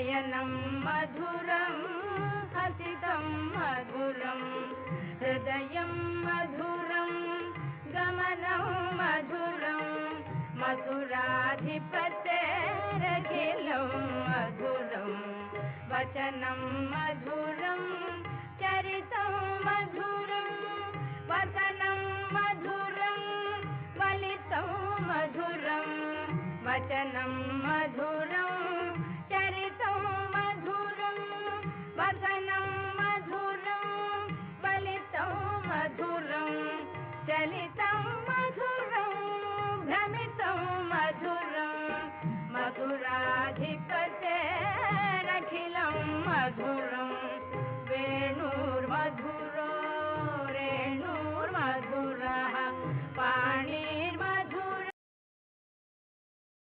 नयनं मधुरं हसितं मधुरं हृदयं मधुरं गमनं मधुरं मधुराधिपतेरखिलं मधुरं वचनं मधुरं चरितं मधुरं वचनं मधुरं वलितं मधुरं वचनं मधुरं चरितं मधुरं वचनं मधुरं वलितं मधुरं चलितं मधुरं भ्रमितं